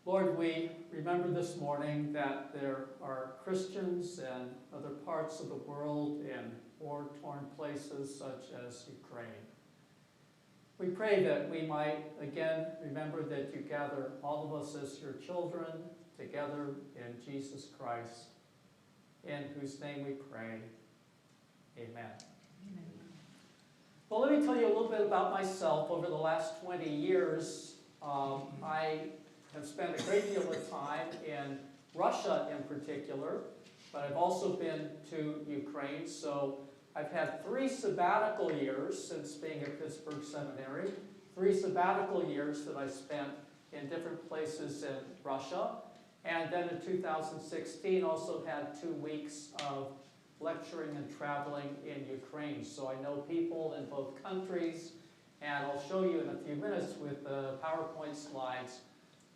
Lord, we remember this morning that there are Christians in other parts of the world in war-torn places such as Ukraine. We pray that we might again remember that you gather all of us as your children together in Jesus Christ, in whose name we pray. Amen. Amen. Well, let me tell you a little bit about myself. Over the last 20 years, I have spent a great deal of time in Russia in particular, but I've also been to Ukraine. So I've had 3 sabbatical years since being at Pittsburgh Seminary, 3 sabbatical years that I spent in different places in Russia. And then in 2016 also had 2 weeks of lecturing and traveling in Ukraine. So I know people in both countries, and I'll show you in a few minutes with the PowerPoint slides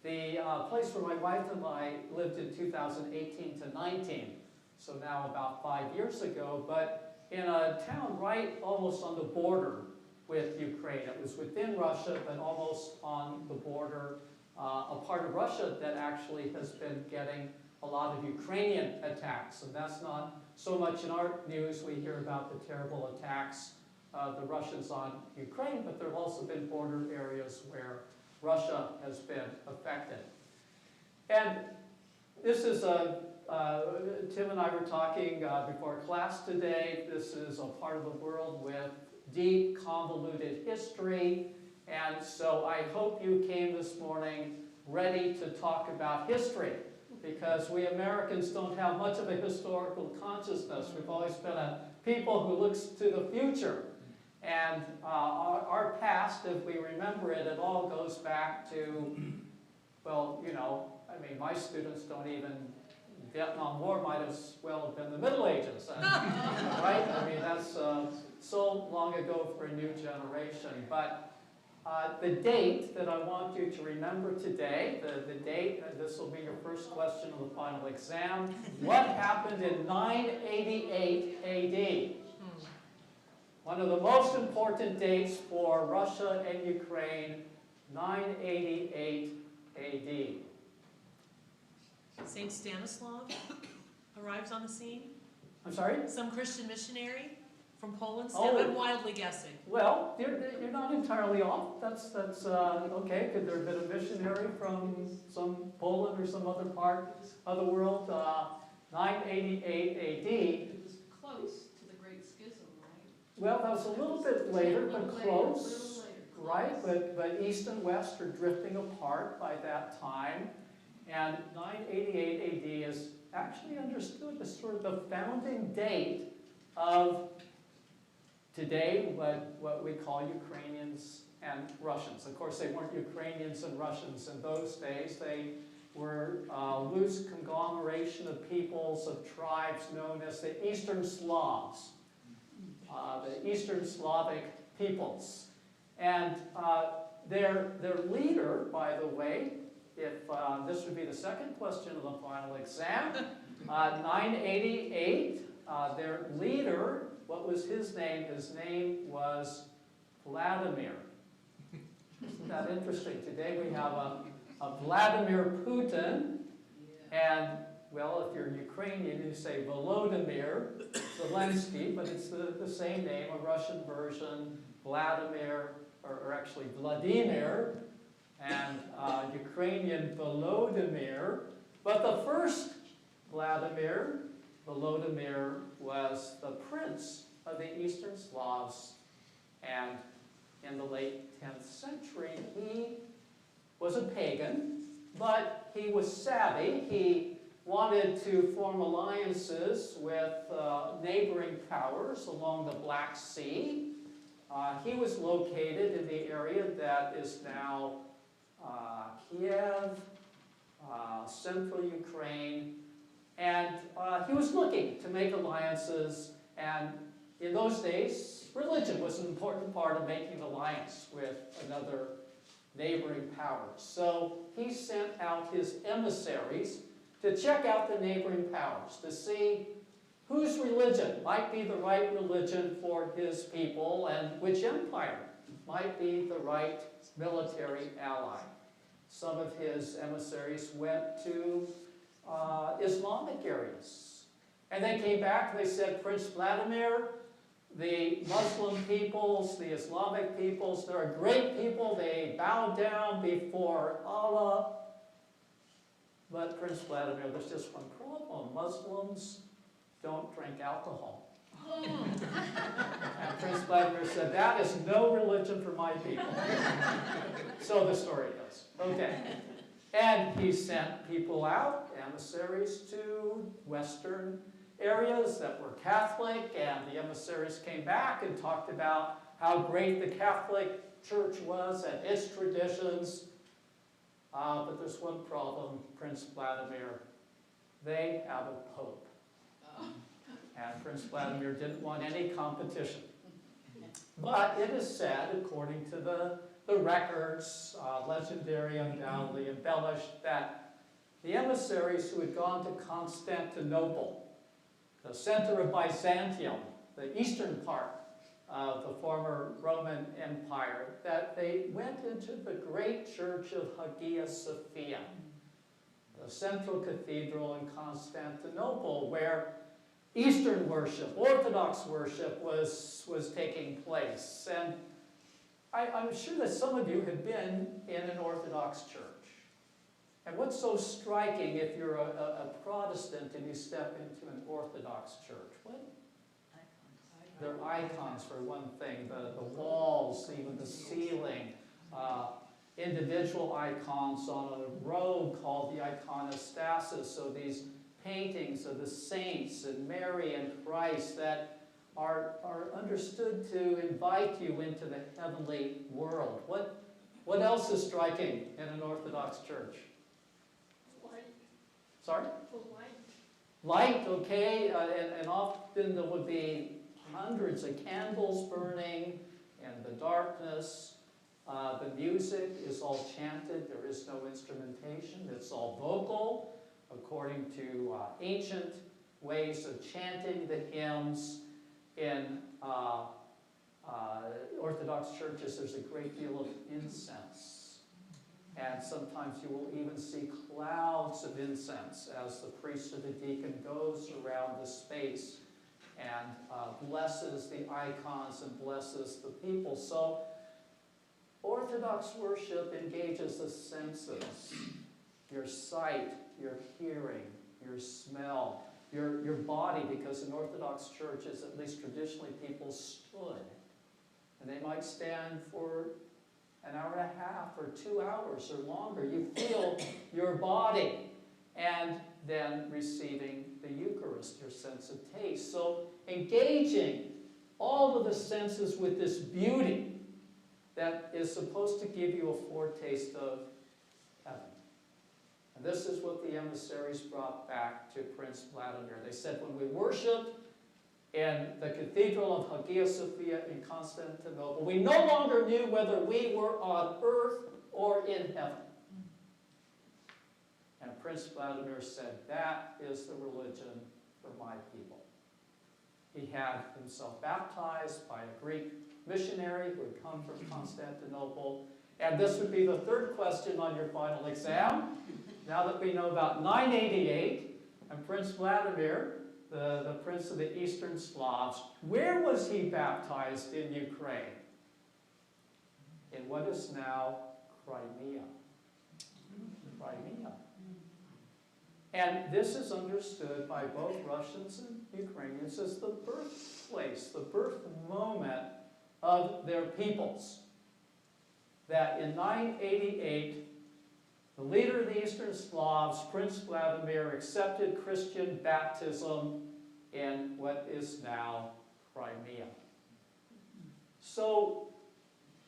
the place where my wife and I lived in 2018 to 19, so now about 5 years ago, but in a town right almost on the border with Ukraine. It was within Russia, but almost on the border, a part of Russia that actually has been getting a lot of Ukrainian attacks, and that's not so much in our news. We hear about the terrible attacks of the Russians on Ukraine, but there have also been border areas where Russia has been affected. And this is Tim and I were talking before class today. This is a part of the world with deep, convoluted history. And so I hope you came this morning ready to talk about history, because we Americans don't have much of a historical consciousness. We've always been a people who looks to the future. And our past, if we remember it, it all goes back to, well, you know, I mean, my students don't even, Vietnam War might as well have been the Middle Ages, right? I mean, that's so long ago for a new generation. But the date that I want you to remember today, the date, and this will be your first question of the final exam, what happened in 988 AD? One of the most important dates for Russia and Ukraine, 988 AD. Saint Stanislav arrives on the scene? I'm sorry? Some Christian missionary from Poland? Oh. I'm wildly guessing. Well, you're not entirely off. That's okay. Could there have been a missionary from some Poland or some other part of the world? 988 AD. It was close to the Great Schism, right? Well, that was a little bit later, but close, Later. right? But East and West are drifting apart by that time. And 988 AD is actually understood as sort of the founding date of today, what we call Ukrainians and Russians. Of course, they weren't Ukrainians and Russians in those days. They were a loose conglomeration of peoples, of tribes known as the Eastern Slavs, the Eastern Slavic peoples. And their leader, by the way, if this would be the second question of the final exam, 988, their leader, what was his name? His name was Vladimir. Isn't that interesting? Today we have a Vladimir Putin, and, well, if you're Ukrainian, you say Volodymyr Zelensky, but it's the same name, a Russian version, Vladimir, or actually Vladimir, and Ukrainian Volodymyr. But the first Vladimir, Volodymyr, was the prince of the Eastern Slavs, and in the late 10th century, he was a pagan, but he was savvy. He wanted to form alliances with neighboring powers along the Black Sea. He was located in the area that is now Kiev, central Ukraine, and he was looking to make alliances, and in those days, religion was an important part of making an alliance with another neighboring power. So he sent out his emissaries to check out the neighboring powers, to see whose religion might be the right religion for his people, and which empire might be the right military ally. some of his emissaries went to Islamic areas. And they came back and they said, Prince Vladimir, the Muslim peoples, the Islamic peoples, they're a great people. They bow down before Allah. But Prince Vladimir, there's just one problem. Muslims don't drink alcohol. And Prince Vladimir said, that is no religion for my people. So the story goes. Okay. And he sent people out, emissaries to Western areas that were Catholic, and the emissaries came back and talked about how great the Catholic Church was and its traditions. But there's one problem, Prince Vladimir. They have a pope. And Prince Vladimir didn't want any competition. But it is said, according to the records, legendary, undoubtedly embellished, that the emissaries who had gone to Constantinople, the center of Byzantium, the eastern part of the former Roman Empire, that they went into the great church of Hagia Sophia, the central cathedral in Constantinople, where Eastern worship, Orthodox worship was taking place. And I'm sure that some of you have been in an Orthodox church. And what's so striking if you're a Protestant and you step into an Orthodox church? What? They're icons for one thing, the walls, even the ceiling, individual icons on a robe called the iconostasis. So these paintings of the saints and Mary and Christ that are understood to invite you into the heavenly world. What else is striking in an Orthodox church? Light. Sorry? The light. Light, okay, and often there would be hundreds of candles burning and the darkness. The music is all chanted. There is no instrumentation. It's all vocal, according to ancient ways of chanting the hymns. In Orthodox churches, there's a great deal of incense. And sometimes you will even see clouds of incense as the priest or the deacon goes around the space and blesses the icons and blesses the people. So Orthodox worship engages the senses, your sight, your hearing, your smell, your body, because in Orthodox churches, at least traditionally, people stood. And they might stand for an hour and a half or 2 hours or longer. You feel your body. And then receiving the Eucharist, your sense of taste. So engaging all of the senses with this beauty that is supposed to give you a foretaste of heaven. And this is what the emissaries brought back to Prince Vladimir. They said, when we worshiped in the Cathedral of Hagia Sophia in Constantinople, we no longer knew whether we were on earth or in heaven. And Prince Vladimir said, that is the religion for my people. He had himself baptized by a Greek missionary who had come from Constantinople. And this would be the third question on your final exam. Now that we know about 988 and Prince Vladimir, the prince of the Eastern Slavs, where was he baptized in Ukraine? In what is now Crimea. Crimea. And this is understood by both Russians and Ukrainians as the birthplace, the birth moment of their peoples. That in 988, the leader of the Eastern Slavs, Prince Vladimir, accepted Christian baptism in what is now Crimea. So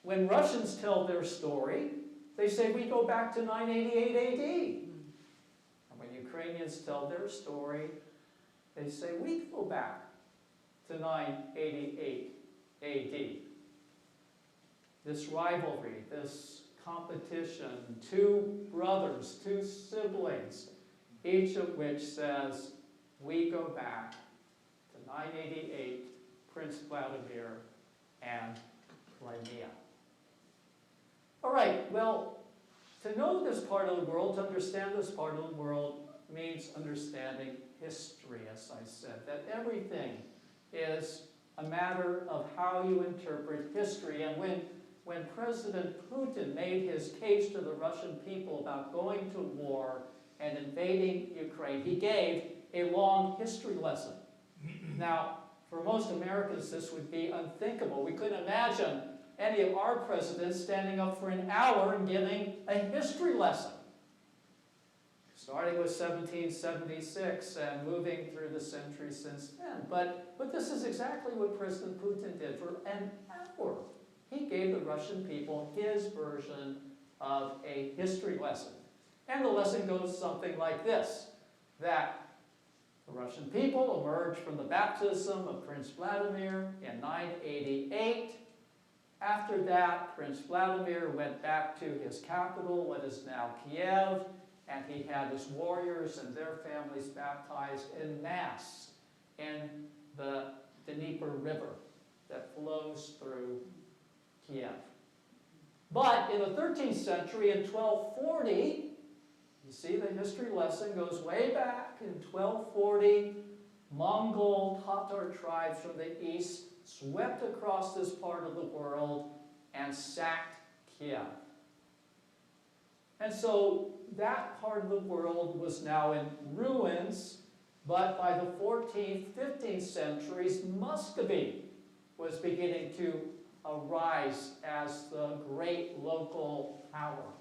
when Russians tell their story, they say we go back to 988 AD. Ukrainians tell their story, they say we go back to 988 AD. This rivalry, this competition, two brothers, two siblings, each of which says we go back to 988, Prince Vladimir and Crimea. All right, well, To know this part of the world, to understand this part of the world, means understanding history, as I said, that everything is a matter of how you interpret history. And when President Putin made his case to the Russian people about going to war and invading Ukraine, he gave a long history lesson. Now, for most Americans, this would be unthinkable. We couldn't imagine any of our presidents standing up for an hour and giving a history lesson, starting with 1776 and moving through the centuries since then. But this is exactly what President Putin did. For an hour, he gave the Russian people his version of a history lesson. And the lesson goes something like this, that the Russian people emerged from the baptism of Prince Vladimir in 988. After that, Prince Vladimir went back to his capital, what is now Kiev, and he had his warriors and their families baptized en masse in the Dnieper River that flows through Kiev. But in the 13th century, in 1240, you see the history lesson goes way back. In 1240, Mongol Tatar tribes from the east swept across this part of the world and sacked Kiev. And so that part of the world was now in ruins, but by the 14th, 15th centuries, Muscovy was beginning to arise as the great local power,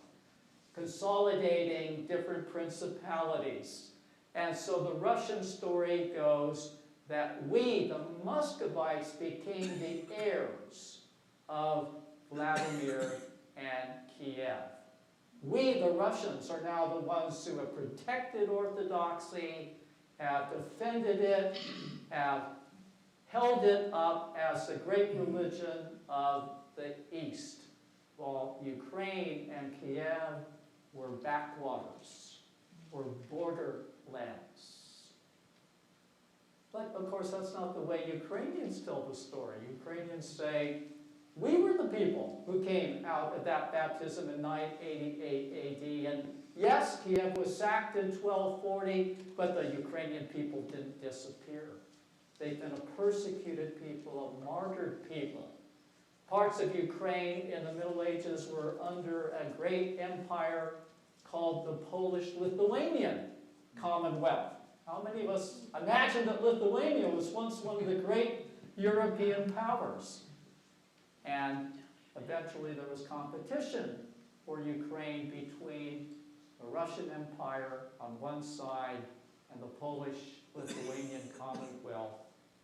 consolidating different principalities. And so the Russian story goes that we, the Muscovites, became the heirs of Vladimir and Kiev. We, the Russians, are now the ones who have protected Orthodoxy, have defended it, have held it up as the great religion of the East, while Ukraine and Kiev were backwaters, were borderlands. But of course, that's not the way Ukrainians tell the story. Ukrainians say, we were the people who came out of that baptism in 988 AD. And yes, Kiev was sacked in 1240, but the Ukrainian people didn't disappear. They've been a persecuted people, a martyred people. Parts of Ukraine in the Middle Ages were under a great empire called the Polish-Lithuanian Commonwealth. How many of us imagine that Lithuania was once one of the great European powers? And eventually there was competition for Ukraine between the Russian Empire on one side and the Polish-Lithuanian Commonwealth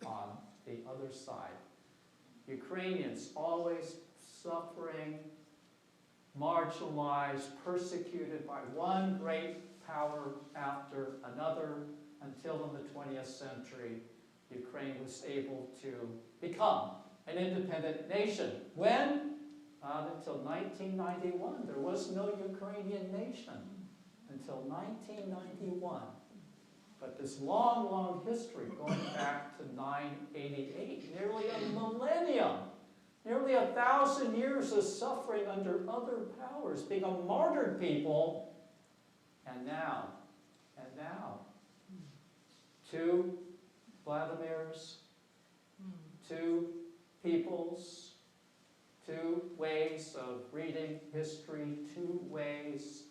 on the other side. Ukrainians always suffering, marginalized, persecuted by one great power after another, until in the 20th century, Ukraine was able to become an independent nation. When? Until 1991. There was no Ukrainian nation until 1991. But this long, long history going back to 988, nearly a millennium, nearly 1,000 years of suffering under other powers, being a martyred people, and now, two Vladimirs, two peoples, two ways of reading history, two ways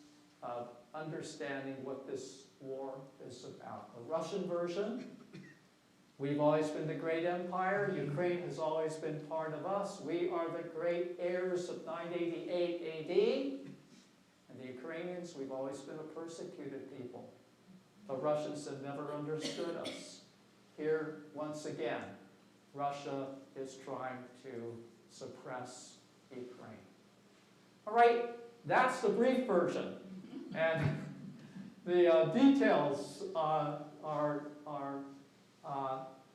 of understanding what this war is about. The Russian version, we've always been the great empire. Ukraine has always been part of us. We are the great heirs of 988 AD. And the Ukrainians, we've always been a persecuted people. The Russians have never understood us. Here, once again, Russia is trying to suppress Ukraine. All right, that's the brief version. And the details are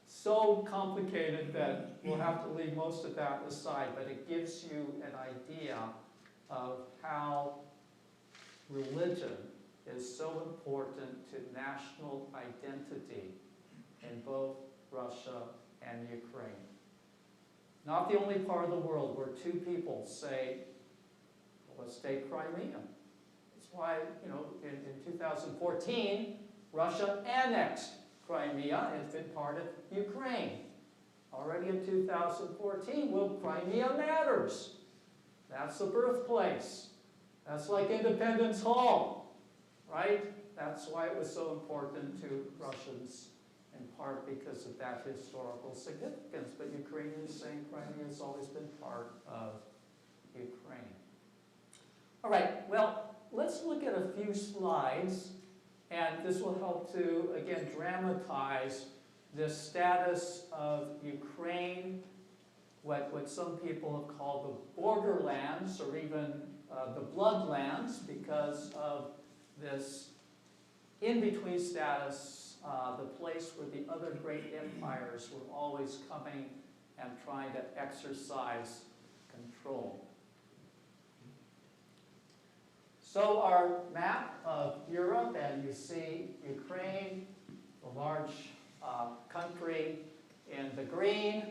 so complicated that we'll have to leave most of that aside, but it gives you an idea of how religion is so important to national identity in both Russia and Ukraine. Not the only part of the world where two people say, well, let's take Crimea. why, in 2014, Russia annexed Crimea. It's been part of Ukraine. Already in 2014, well, Crimea matters. That's the birthplace. That's like Independence Hall, right? That's why it was so important to Russians, in part because of that historical significance. But Ukrainians saying Crimea has always been part of Ukraine. All right, well, let's look at a few slides, and this will help to, again, dramatize the status of Ukraine, what some people have called the borderlands, or even the bloodlands, because of this in-between status, the place where the other great empires were always coming and trying to exercise control. So our map of Europe, and you see Ukraine, the large country in the green,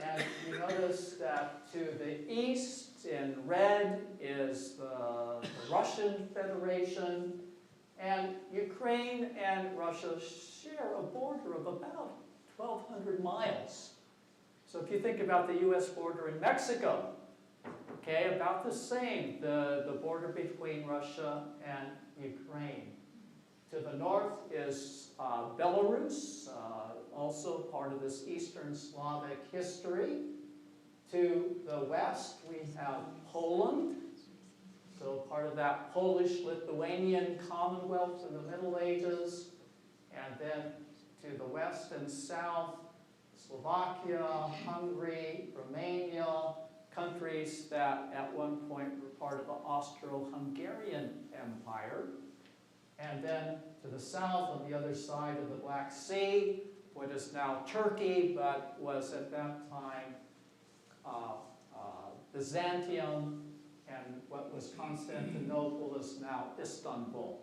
and you notice that to the east in red is the Russian Federation, and Ukraine and Russia share a border of about 1,200 miles. So if you think about the U.S. border in Mexico, okay, about the same, the border between Russia and Ukraine. To the north is Belarus, also part of this Eastern Slavic history. To the west, we have Poland, so part of that Polish-Lithuanian Commonwealth in the Middle Ages. And then to the west and south, Slovakia, Hungary, Romania, countries that at one point were part of the Austro-Hungarian Empire. And then to the south, on the other side of the Black Sea, what is now Turkey, but was at that time Byzantium, and what was Constantinople is now Istanbul.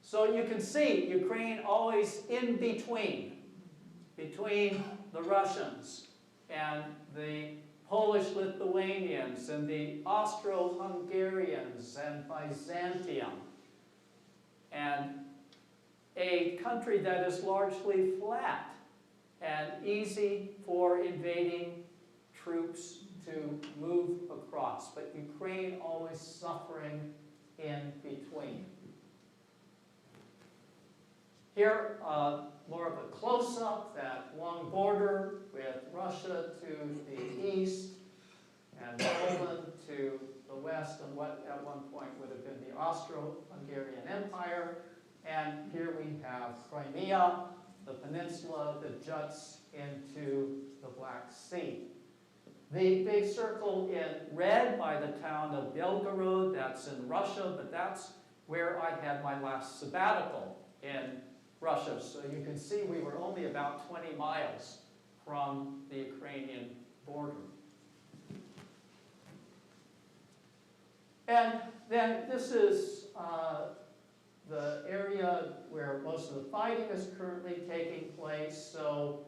So you can see Ukraine always in between the Russians and the Polish-Lithuanians and the Austro-Hungarians and Byzantium, and a country that is largely flat and easy for invading troops to move across, but Ukraine always suffering in between. Here, more of a close-up, that long border with Russia to the east and Poland to the west, and what at one point would have been the Austro-Hungarian Empire. And here we have Crimea, the peninsula that juts into the Black Sea. The big circle in red by the town of Belgorod, that's in Russia, but that's where I had my last sabbatical in Russia. So you can see we were only about 20 miles from the Ukrainian border. And then this is the area where most of the fighting is currently taking place. So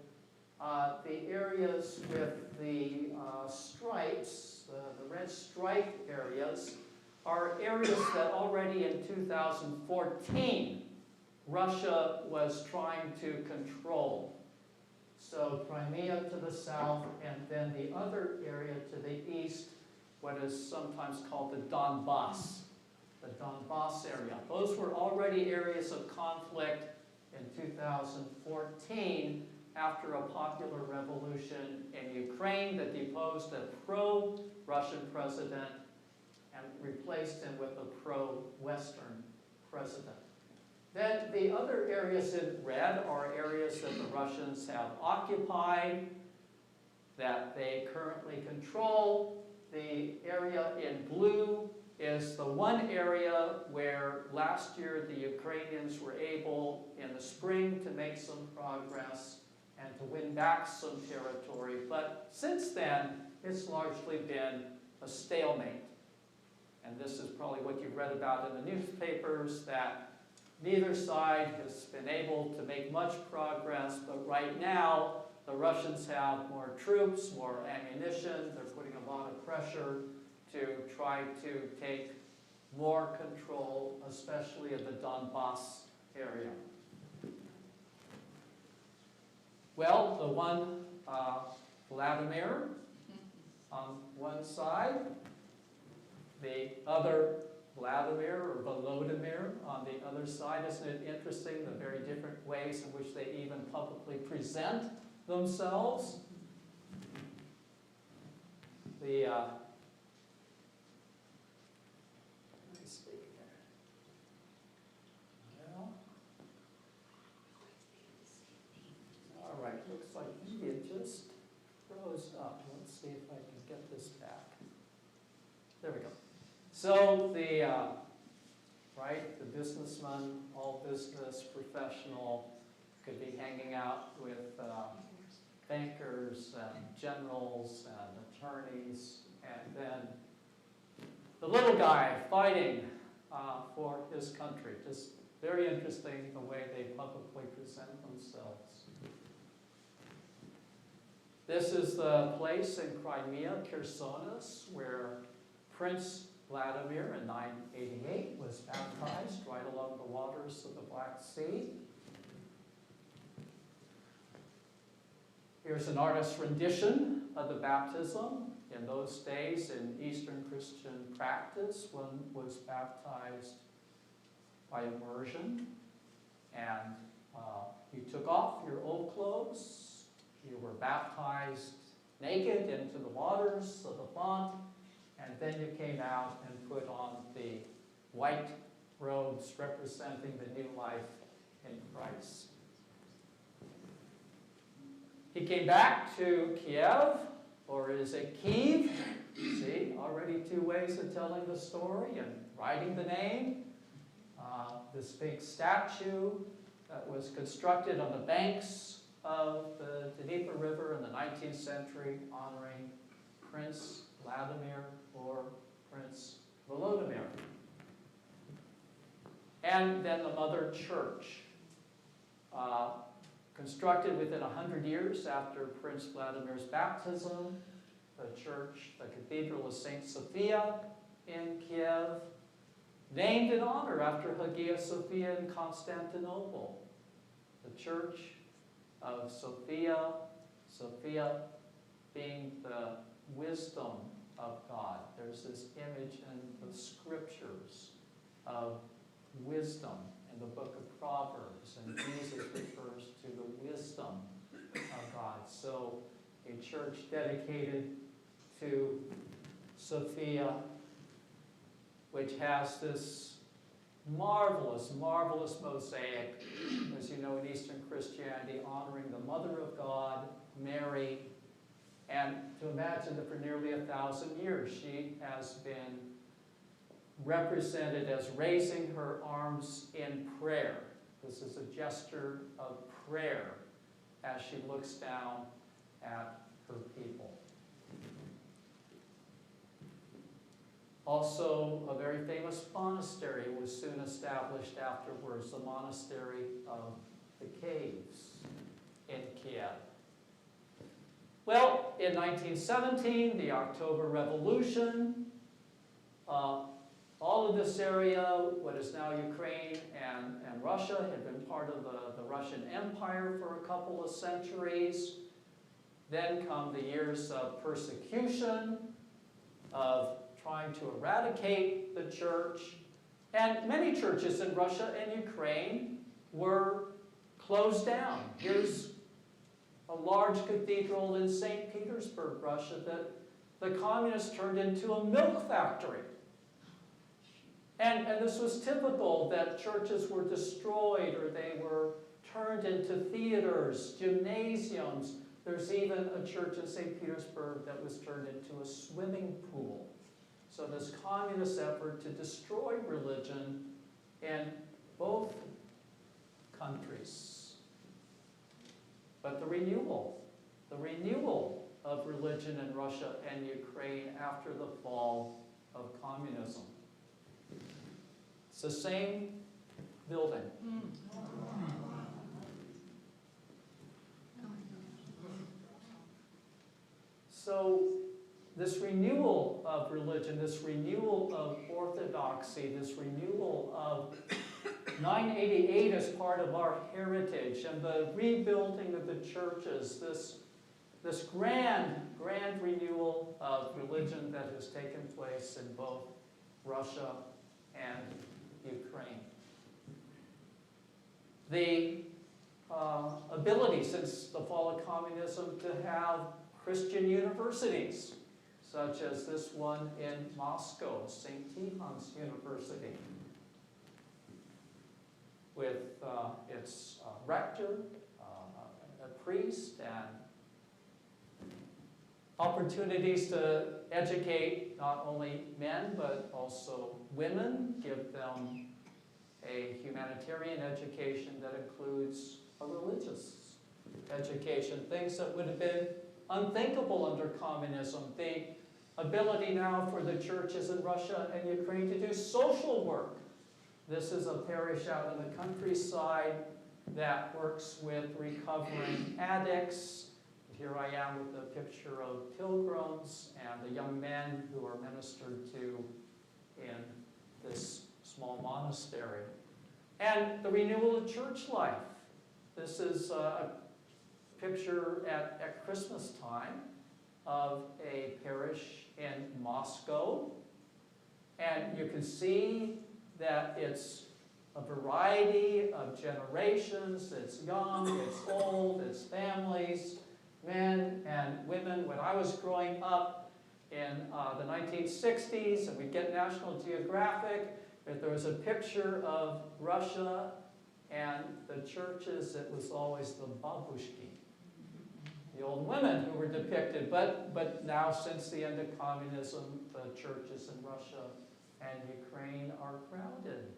the areas with the stripes, the red striped areas, are areas that already in 2014 Russia was trying to control. So Crimea to the south, and then the other area to the east, what is sometimes called the Donbass area. Those were already areas of conflict in 2014 after a popular revolution in Ukraine that deposed a pro-Russian president and replaced him with a pro-Western president. Then the other areas in red are areas that the Russians have occupied, that they currently control. The area in blue is the one area where last year the Ukrainians were able in the spring to make some progress and to win back some territory. But since then, it's largely been a stalemate. And this is probably what you've read about in the newspapers, that neither side has been able to make much progress, but right now the Russians have more troops, more ammunition. They're putting a lot of pressure to try to take more control, especially of the Donbass area. Well, the one Vladimir on one side, the other Vladimir or Volodymyr on the other side. Isn't it interesting the very different ways in which they even publicly present themselves? The let me see here. Well, all right, looks like maybe it just froze up. Let's see if I can get this back. There we go. So the right, the businessman, all business professional, could be hanging out with bankers and generals and attorneys, and then the little guy fighting for his country. Just very interesting the way they publicly present themselves. This is the place in Crimea, Chersonis, where Prince Vladimir in 988 was baptized right along the waters of the Black Sea. Here's an artist's rendition of the baptism. In those days, in Eastern Christian practice, one was baptized by immersion, and you took off your old clothes. You were baptized naked into the waters of the font, and then you came out and put on the white robes representing the new life in Christ. He came back to Kiev, or is it Kiev? See, already two ways of telling the story and writing the name. This big statue that was constructed on the banks of the Dnieper River in the 19th century, honoring Prince Vladimir or Prince Volodymyr. And then the Mother Church, constructed within 100 years after Prince Vladimir's baptism, the church, the Cathedral of St. Sophia in Kiev, named in honor after Hagia Sophia in Constantinople. The Church of Sophia, Sophia being the wisdom of God. There's this image in the scriptures of wisdom in the book of Proverbs, and Jesus refers to the wisdom of God. So a church dedicated to Sophia, which has this marvelous, marvelous mosaic, as you know, in Eastern Christianity, honoring the Mother of God, Mary, and to imagine that for nearly 1,000 years she has been represented as raising her arms in prayer. This is a gesture of prayer as she looks down at her people. Also, a very famous monastery was soon established afterwards, the monastery of the Caves in Kiev. Well, in 1917, the October Revolution, all of this area, what is now Ukraine and Russia, had been part of the Russian Empire for a couple of centuries. Then come the years of persecution, of trying to eradicate the church. And many churches in Russia and Ukraine were closed down. Here's a large cathedral in St. Petersburg, Russia, that the communists turned into a milk factory. And this was typical, that churches were destroyed or they were turned into theaters, gymnasiums. There's even a church in St. Petersburg that was turned into a swimming pool. So this communist effort to destroy religion in both countries. But the renewal of religion in Russia and Ukraine after the fall of communism. It's the same building. So this renewal of religion, this renewal of orthodoxy, this renewal of 988 as part of our heritage, and the rebuilding of the churches, this grand renewal of religion that has taken place in both Russia and Ukraine. The ability since the fall of communism to have Christian universities, such as this one in Moscow, St. Tikhon's University, with its rector, a priest, and opportunities to educate not only men but also women, give them a humanitarian education that includes a religious education, things that would have been unthinkable under communism. The ability now for the churches in Russia and Ukraine to do social work. This is a parish out in the countryside that works with recovering addicts. Here I am with a picture of pilgrims and the young men who are ministered to in this small monastery. And the renewal of church life. This is a picture at Christmas time of a parish in Moscow. And you can see that it's a variety of generations. It's young, it's old, it's families, men and women. When I was growing up in the 1960s, and we'd get National Geographic, if there was a picture of Russia and the churches, it was always the babushki, the old women who were depicted. But now, since the end of communism, the churches in Russia and Ukraine are crowded,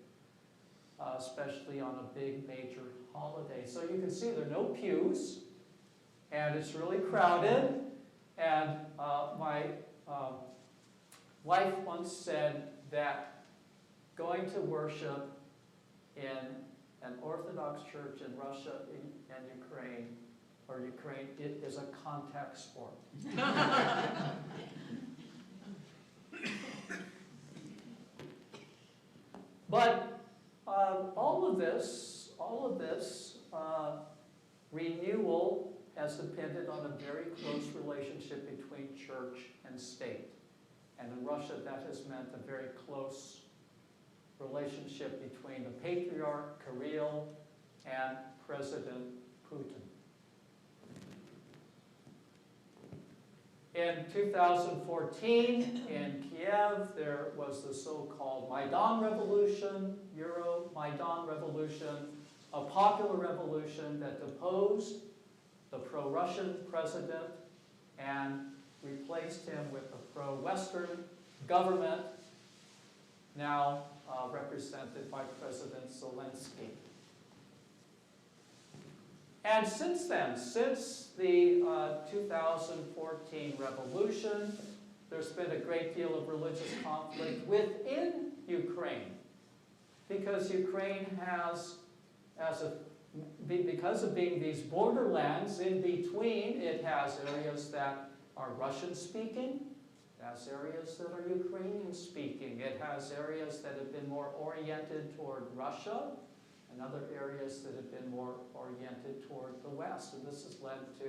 especially on a big major holiday. So you can see there are no pews, and it's really crowded. And my wife once said that going to worship in an Orthodox church in Russia and Ukraine, it is a contact sport. But all of this renewal has depended on a very close relationship between church and state. And in Russia, that has meant a very close relationship between the Patriarch Kirill and President Putin. In 2014, in Kiev, there was the so-called Maidan Revolution, Euro-Maidan Revolution, a popular revolution that deposed the pro-Russian president and replaced him with a pro-Western government, now represented by President Zelensky. And since then, since the 2014 revolution, there's been a great deal of religious conflict within Ukraine, because Ukraine has, because of being these borderlands in between, it has areas that are Russian-speaking, it has areas that are Ukrainian-speaking, it has areas that have been more oriented toward Russia, and other areas that have been more oriented toward the West. And this has led to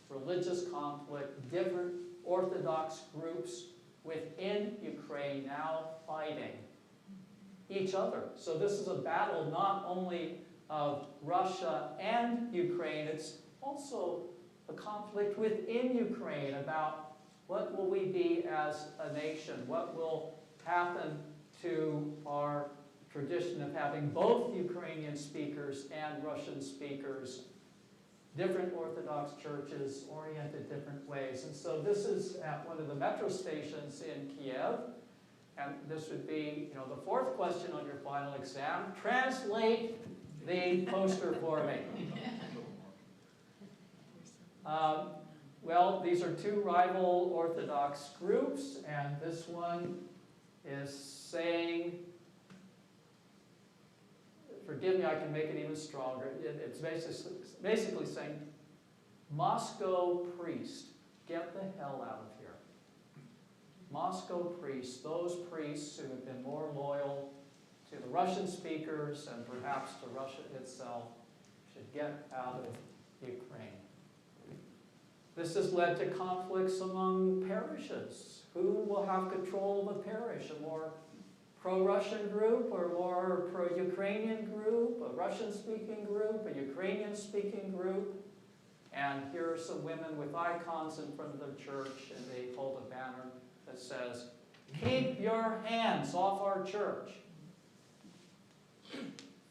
religious conflict, different Orthodox groups within Ukraine now fighting each other. So this is a battle not only of Russia and Ukraine, it's also a conflict within Ukraine about what will we be as a nation, what will happen to our tradition of having both Ukrainian speakers and Russian speakers, different Orthodox churches oriented different ways. And so this is at one of the metro stations in Kiev, and this would be, the fourth question on your final exam. Translate the poster for me. Well, these are two rival Orthodox groups, and this one is saying, forgive me, I can make it even stronger. It's basically saying, Moscow priest, get the hell out of here. Moscow priests, those priests who have been more loyal to the Russian speakers and perhaps to Russia itself, should get out of Ukraine. This has led to conflicts among parishes. Who will have control of a parish? A more pro-Russian group or more pro-Ukrainian group? A Russian-speaking group? A Ukrainian-speaking group? And here are some women with icons in front of their church, and they hold a banner that says, "Keep your hands off our church."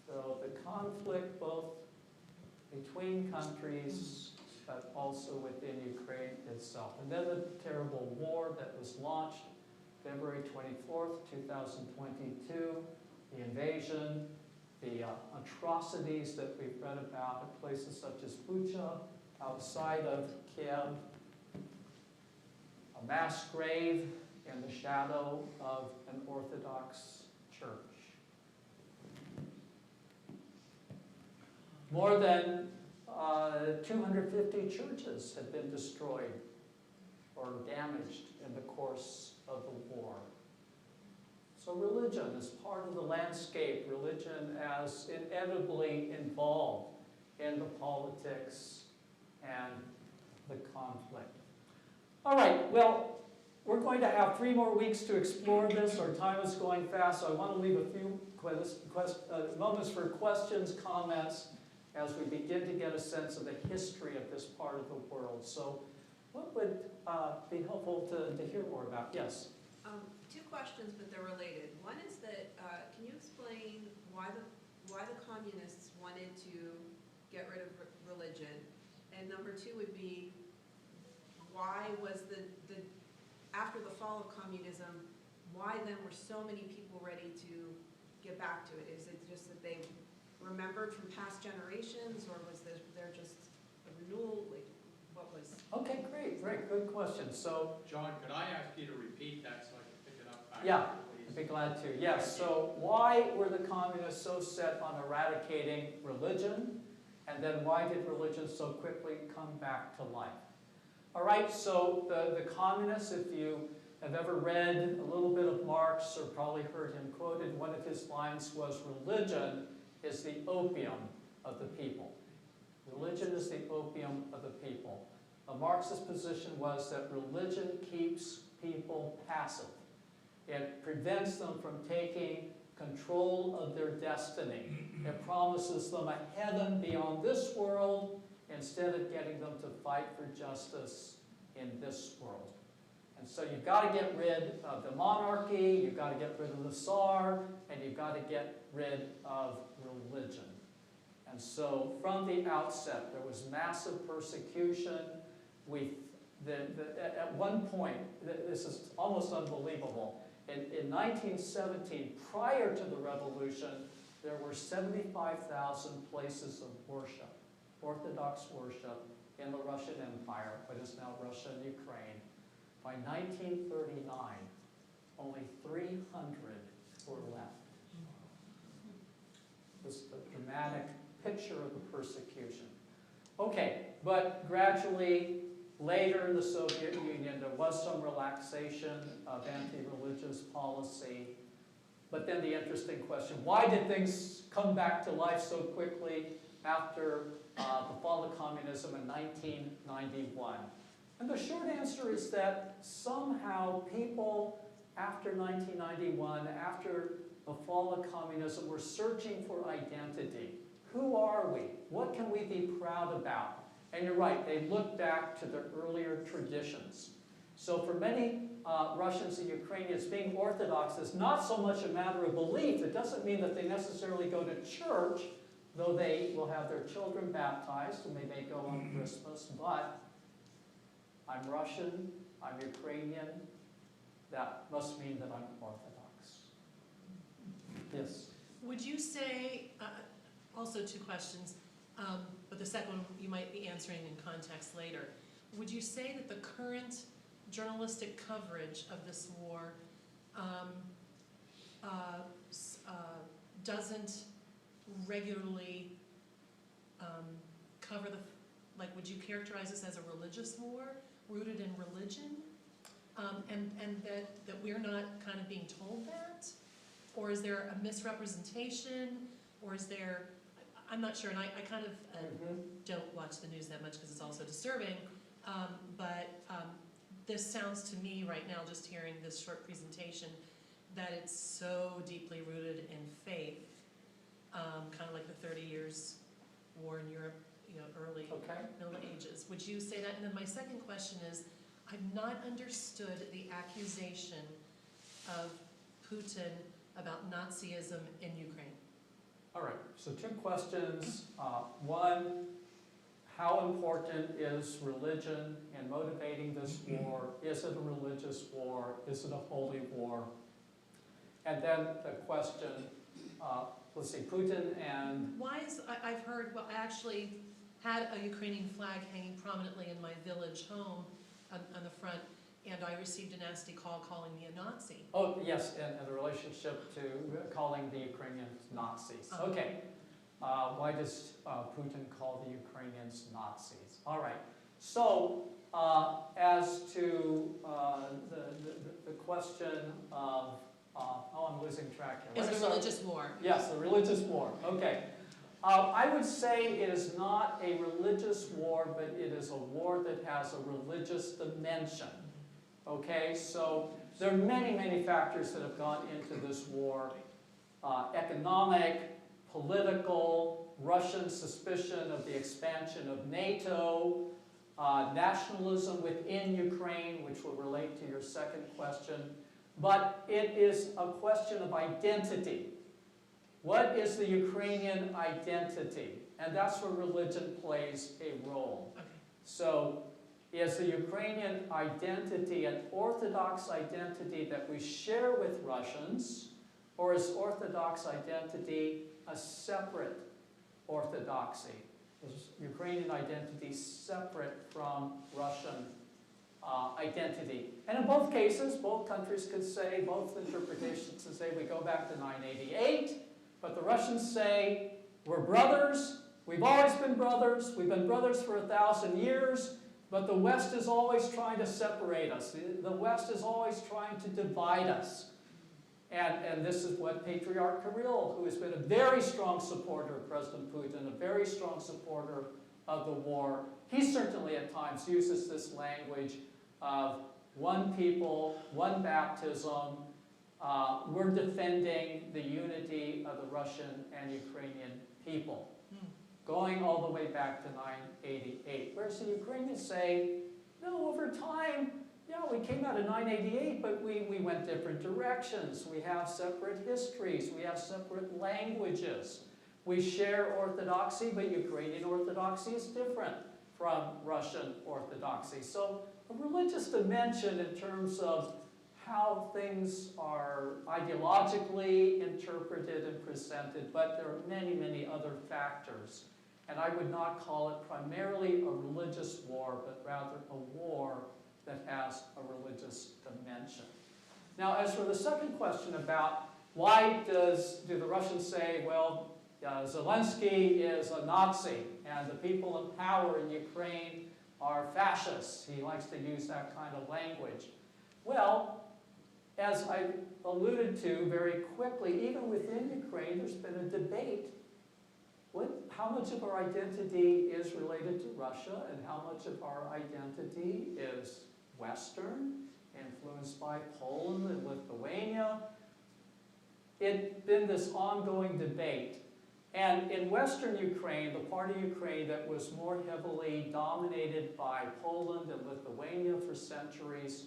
So the conflict both between countries, but also within Ukraine itself. And then the terrible war that was launched February 24th, 2022, the invasion, the atrocities that we've read about at places such as Bucha, outside of Kiev, a mass grave in the shadow of an Orthodox church. More than 250 churches have been destroyed or damaged in the course of the war. So religion is part of the landscape. Religion as inevitably involved in the politics and the conflict. All right, well, we're going to have 3 more weeks to explore this. Our time is going fast, so I want to leave a few moments for questions, comments, as we begin to get a sense of the history of this part of the world. So what would be helpful to hear more about? Yes? 2 questions, but they're related. One is that, can you explain why the communists wanted to get rid of religion? And number 2 would be, why was after the fall of communism, why then were so many people ready to get back to it? Is it just that they remembered from past generations, or was there just a renewal? Like, what was? Okay, great, good question. So, John, could I ask you to repeat that so I can pick it up back? Yeah. Please? I'd be glad to. Yes, so why were the communists so set on eradicating religion? And then why did religion so quickly come back to life? All right, so the communists, if you have ever read a little bit of Marx or probably heard him quoted, one of his lines was, "Religion is the opium of the people." Religion is the opium of the people. Marx's position was that religion keeps people passive. It prevents them from taking control of their destiny. It promises them a heaven beyond this world instead of getting them to fight for justice in this world. And so you've got to get rid of the monarchy, you've got to get rid of the Tsar, and you've got to get rid of religion. And so from the outset, there was massive persecution. At one point, this is almost unbelievable, in 1917, prior to the revolution, there were 75,000 places of worship, Orthodox worship, in the Russian Empire, what is now Russia and Ukraine. By 1939, only 300 were left. This is the dramatic picture of the persecution. Okay, but gradually, later in the Soviet Union, there was some relaxation of anti-religious policy. But then the interesting question, why did things come back to life so quickly after the fall of communism in 1991? And the short answer is that somehow people, after 1991, after the fall of communism, were searching for identity. Who are we? What can we be proud about? And you're right, they look back to their earlier traditions. So for many Russians and Ukrainians, being Orthodox is not so much a matter of belief. It doesn't mean that they necessarily go to church, though they will have their children baptized and they may go on Christmas, but I'm Russian, I'm Ukrainian, that must mean that I'm Orthodox. Yes? Would you say, also 2 questions, but the second one you might be answering in context later. Would you say that the current journalistic coverage of this war doesn't regularly cover would you characterize this as a religious war, rooted in religion? and that we're not kind of being told that? Or is there a misrepresentation, or is there, I'm not sure, and I kind of don't watch the news that much because it's also disturbing, but this sounds to me right now, just hearing this short presentation, that it's so deeply rooted in faith, kind of like the 30 Years' War in Europe, early Okay. Middle Ages. Would you say that? And then my second question is, I've not understood the accusation of Putin about Nazism in Ukraine. All right, so 2 questions. One, how important is religion in motivating this war? Is it a religious war? Is it a holy war? And then the question, let's see, Putin and... Why is, I've heard, well, I actually had a Ukrainian flag hanging prominently in my village home on the front, and I received a nasty call calling me a Nazi. Oh, yes, and the relationship to calling the Ukrainians Nazis. Okay. Why does Putin call the Ukrainians Nazis? All right. So, as to the question of, I'm losing track here. Is it a religious war? Yes, a religious war. Okay. I would say it is not a religious war, but it is a war that has a religious dimension. Okay, so there are many, many factors that have gone into this war. Economic, political, Russian suspicion of the expansion of NATO, nationalism within Ukraine, which will relate to your second question. But it is a question of identity. What is the Ukrainian identity? And that's where religion plays a role. Okay. So, is the Ukrainian identity an Orthodox identity that we share with Russians, or is Orthodox identity a separate orthodoxy? Is Ukrainian identity separate from Russian identity? And in both cases, both countries could say, both interpretations could say, we go back to 988, but the Russians say, we're brothers, we've always been brothers, we've been brothers for 1,000 years, but the West is always trying to separate us. The West is always trying to divide us. And this is what Patriarch Kirill, who has been a very strong supporter of President Putin, a very strong supporter of the war, he certainly at times uses this language of one people, one baptism. We're defending the unity of the Russian and Ukrainian people, going all the way back to 988. Whereas the Ukrainians say, no, over time, yeah, we came out of 988, but we went different directions. We have separate histories. We have separate languages. We share Orthodoxy, but Ukrainian Orthodoxy is different from Russian Orthodoxy. So a religious dimension in terms of how things are ideologically interpreted and presented, but there are many, many other factors. And I would not call it primarily a religious war, but rather a war that has a religious dimension. Now, as for the second question about why do the Russians say, well, Zelensky is a Nazi and the people in power in Ukraine are fascists. He likes to use that kind of language. Well, as I alluded to very quickly, even within Ukraine, there's been a debate. How much of our identity is related to Russia and how much of our identity is Western, influenced by Poland and Lithuania? It's been this ongoing debate. And in Western Ukraine, the part of Ukraine that was more heavily dominated by Poland and Lithuania for centuries,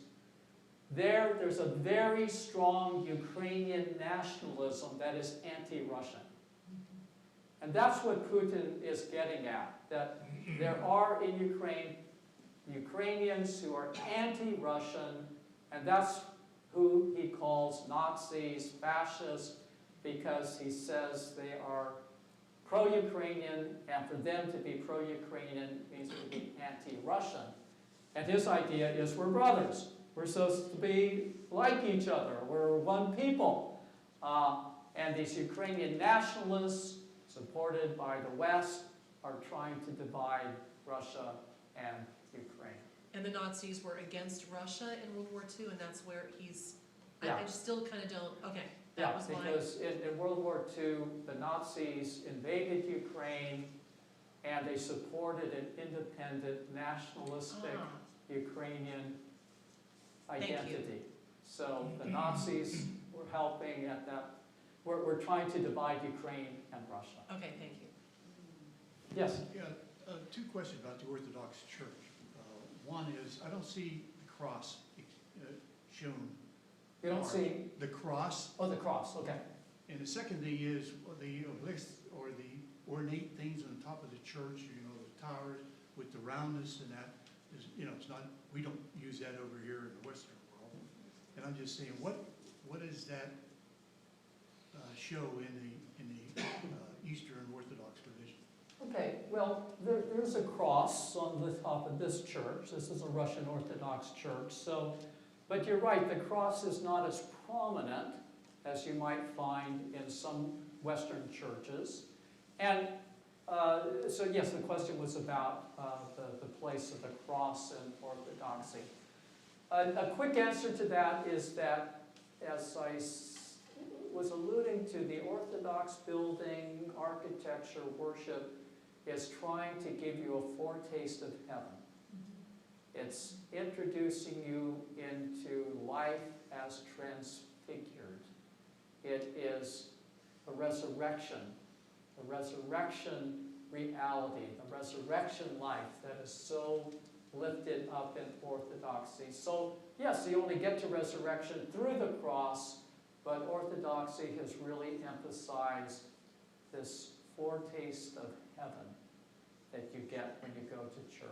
there's a very strong Ukrainian nationalism that is anti-Russian. And that's what Putin is getting at, that there are in Ukraine Ukrainians who are anti-Russian, and that's who he calls Nazis, fascists, because he says they are pro-Ukrainian, and for them to be pro-Ukrainian means to be anti-Russian. And his idea is we're brothers. We're supposed to be like each other. We're one people. And these Ukrainian nationalists, supported by the West, are trying to divide Russia and Ukraine. and the Nazis were against Russia in World War II, and that's where he's, I Yeah. just still kind of don't, okay, Yeah, that was why. because in World War II, the Nazis invaded Ukraine and they supported an independent, nationalistic Ah, Ukrainian Thank you. identity. So the Nazis were helping at that, we're trying to divide Ukraine and Russia. okay, thank you. Yes? Yeah, two questions about the Orthodox Church. One is, I don't see the cross shown. You don't see, The cross, oh, the cross, okay. and the second thing is the obelisk or the ornate things on top of the church, you know, the towers with the roundness and that is, you know, it's not, we don't use that over here in the Western world. And I'm just saying, what does that show in the Eastern Orthodox tradition? Okay, well, there's a cross on the top of this church. This is a Russian Orthodox church, so, but you're right, the cross is not as prominent as you might find in some Western churches. And so yes, the question was about the place of the cross in Orthodoxy. A quick answer to that is that, as I was alluding to, the Orthodox building, architecture, worship is trying to give you a foretaste of heaven. It's introducing you into life as transfigured. It is a resurrection reality, the resurrection life that is so lifted up in Orthodoxy. So yes, you only get to resurrection through the cross, but Orthodoxy has really emphasized this foretaste of heaven that you get when you go to church.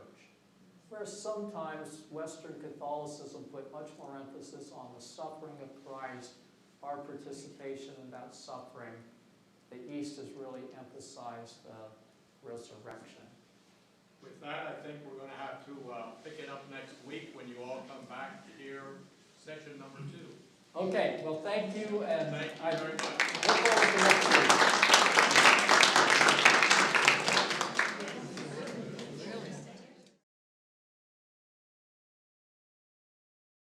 Whereas sometimes Western Catholicism put much more emphasis on the suffering of Christ, our participation in that suffering. The East has really emphasized the resurrection. With that, I think we're going to have to pick it up next week when you all come back to hear session number 2. Okay, well, thank you, and Thank you I very much. look forward to next week.